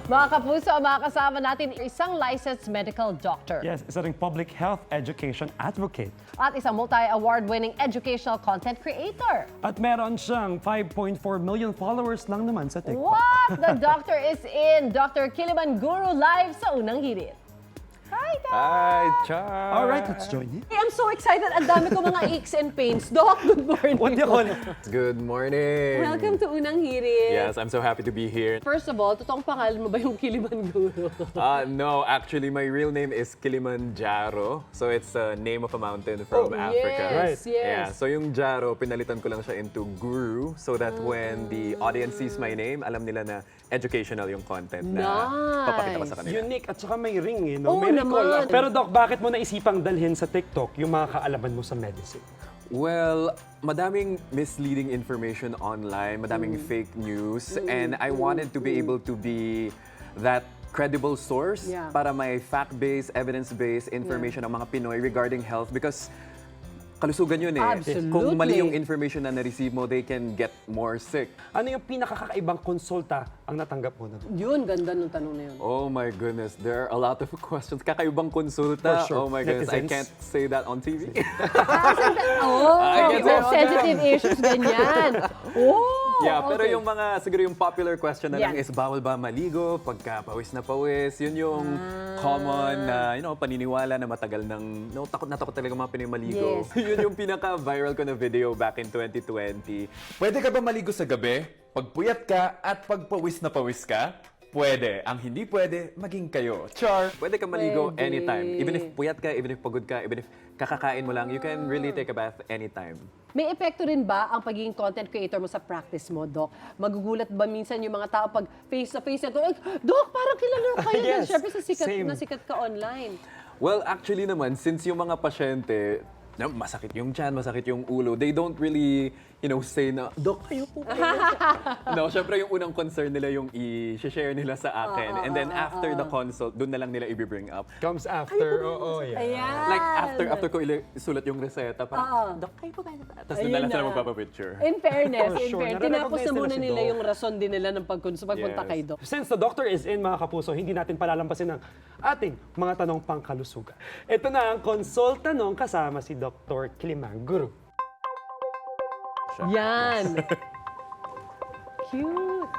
Mga kapuso, makakasama natin isang licensed medical doctor. Yes, isa ring public health education advocate. At isang multi-award-winning educational content creator. At meron siyang 5.4 million followers lang naman sa TikTok. What? The doctor is in. Dr. Kiliman Guru live sa Unang Hirit. Hi, guys! Hi, Char! All right, let's join in. I'm so excited. Ang dami ko mga aches and pains. Doc, good morning. What do you call it? Good morning! Welcome to Unang Hirit. Yes, I'm so happy to be here. First of all, totoong pangalan mo ba yung Kiliman Guru? No, actually, my real name is Kilimanjaro. So it's a name of a mountain from Africa. Yes, yes. Yeah, so yung Jaro, pinalitan ko lang siya into Guru so that when the audience sees my name, alam nila na educational yung content na papakita ko sa kanila. Unique at saka may ring, eh, no? Oo May recall. naman. Pero Doc, bakit mo naisipang dalhin sa TikTok yung mga kaalaman mo sa medicine? Well, madaming misleading information online, madaming fake news, and I wanted to be able to be that credible source Yeah. para may fact-based, evidence-based information ng mga Pinoy regarding health because kalusugan yun eh. Absolutely. Kung mali yung information na na-receive mo, they can get more sick. Ano yung pinakakakaibang konsulta ang natanggap mo na doon? Yun, ganda nung tanong na yun. Oh my goodness, there are a lot of questions. Kakaibang konsulta. For sure. Oh my goodness, I Netizens. can't say that on TV. Oh, I get it. sensitive issues, ganyan. Oh, Yeah, pero okay. yung mga, siguro yung popular question na lang Yan. is, bawal ba maligo pagka pawis na pawis? Yun yung common na, paniniwala na matagal nang, takot na takot talaga mga Pinoy maligo. Yes. Yun yung pinaka-viral ko na video back in 2020. Pwede ka ba maligo sa gabi? Pag puyat ka at pag pawis na pawis ka? Pwede. Ang hindi pwede, maging kayo. Char! Pwede ka maligo Pwede. anytime. Even if puyat ka, even if pagod ka, even if kakakain mo lang, you can really take a bath anytime. May epekto rin ba ang pagiging content creator mo sa practice mo, Doc? Magugulat ba minsan yung mga tao pag face-to-face na, Doc, parang kilala ko kayo. Yes, Siyempre sa sikat, same. na sikat ka online. Well, actually naman, since yung mga pasyente, masakit yung tiyan, masakit yung ulo, they don't really, say na, Dok, kayo po kayo. No, syempre yung unang concern nila yung i-share nila sa akin. And then after the consult, doon na lang nila i-bring up. Comes after, oo, yeah. Ayan. Like after ko isulat yung reseta, parang, Dok, kayo po kayo. Tapos doon na lang sila Ayun na. magpapapicture. In fairness, For sure. tinapos na Nare-recognize muna nila si nila Doc. yung rason din nila ng pagpunta Yes. kay Doc. Since the doctor is in, mga kapuso, hindi natin palalampasin ang ating mga tanong pangkalusugan. Ito na ang konsultanong kasama si Dr. Kiliman Guru. Yan. Cute.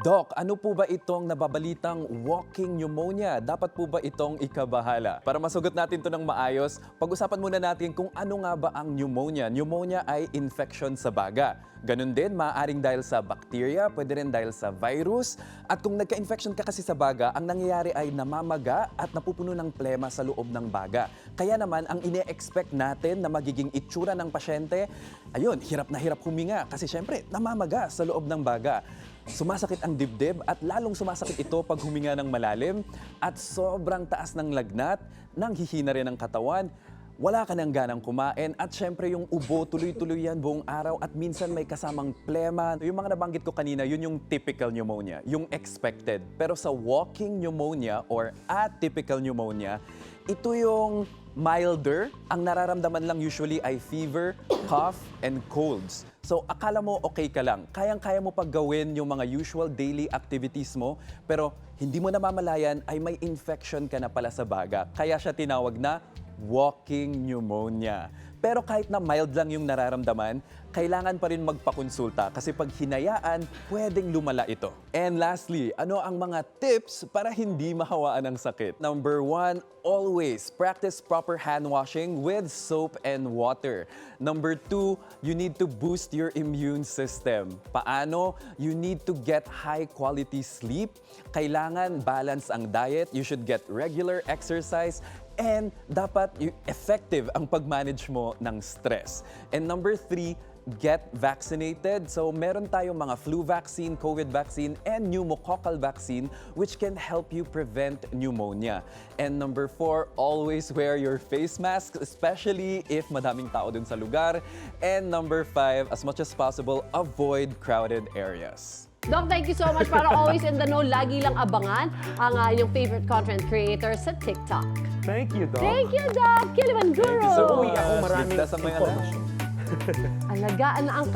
Doc, ano po ba itong nababalitang walking pneumonia? Dapat po ba itong ikabahala? Para masugot natin to ng maayos, pag-usapan muna natin kung ano nga ba ang pneumonia. Pneumonia ay infection sa baga. Ganun din, maaaring dahil sa bacteria, pwede rin dahil sa virus. At kung nagka-infection ka kasi sa baga, ang nangyayari ay namamaga at napupuno ng plema sa loob ng baga. Kaya naman, ang ine-expect natin na magiging itsura ng pasyente, ayun, hirap na hirap huminga kasi syempre, namamaga sa loob ng baga. Sumasakit ang dibdib at lalong sumasakit ito pag huminga ng malalim at sobrang taas ng lagnat, nang hihina rin ang katawan, wala ka nang ganang kumain at syempre yung ubo, tuloy-tuloy yan buong araw at minsan may kasamang plema. Yung mga nabanggit ko kanina, yun yung typical pneumonia, yung expected. Pero sa walking pneumonia or atypical pneumonia, ito yung milder. Ang nararamdaman lang usually ay fever, cough, and colds. So, akala mo okay ka lang. Kayang-kaya mo pag gawin yung mga usual daily activities mo, pero hindi mo namamalayan ay may infection ka na pala sa baga. Kaya siya tinawag na walking pneumonia. Pero kahit na mild lang yung nararamdaman, kailangan pa rin magpakonsulta kasi pag hinayaan, pwedeng lumala ito. And lastly, ano ang mga tips para hindi mahawaan ng sakit? Number 1, always practice proper hand washing with soap and water. Number 2, you need to boost your immune system. Paano? You need to get high quality sleep. Kailangan balance ang diet. You should get regular exercise. And dapat effective ang pag-manage mo ng stress. And number 3, get vaccinated. So meron tayong mga flu vaccine, COVID vaccine, and pneumococcal vaccine which can help you prevent pneumonia. And number 4, always wear your face mask, especially if madaming tao dun sa lugar. And number 5, as much as possible, avoid crowded areas. Doc, thank you so much. Para always in the know, lagi lang abangan ang inyong favorite content creator sa TikTok. Thank you, Doc. Thank you, Doc! Kiliman Guru! So, Uwi ako maraming Ligtas ang mga impormasyon. Alagaan na ang